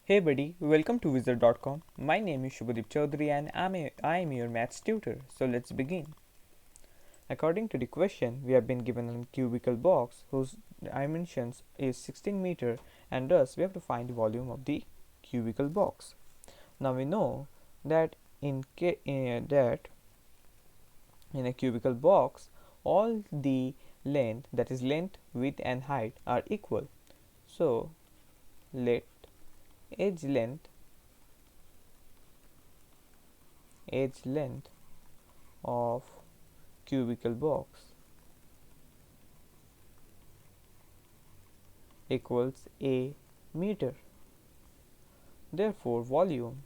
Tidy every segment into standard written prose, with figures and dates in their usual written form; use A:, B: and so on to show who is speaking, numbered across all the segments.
A: Hey buddy, welcome to Wizard.com. My name is Shubhadeep Chaudhary and I am your maths tutor. So let's begin. According to the question, we have been given a cubical box whose dimensions is 16 meter and thus we have to find the volume of the cubical box. Now we know that in a cubical box all the length, that is length, width and height, are equal. So let edge length edge length of cubical box equals a meter. Therefore, volume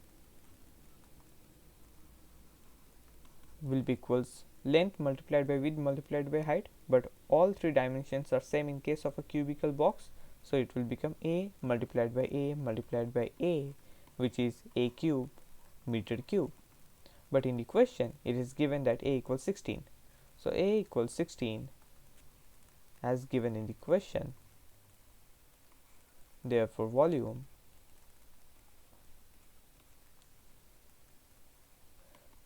A: will be equals length multiplied by width multiplied by height, but all three dimensions are same in case of a cubical box, so it will become a multiplied by a multiplied by a, which is a cube meter cube. But in the question it is given that a equals 16, so a equals 16 as given in the question. Therefore, volume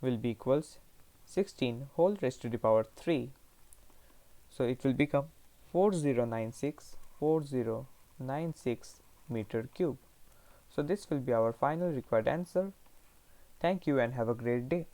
A: will be equals 16 whole raised to the power 3. So it will become 4096 meter cube. So this will be our final required answer. Thank you and have a great day.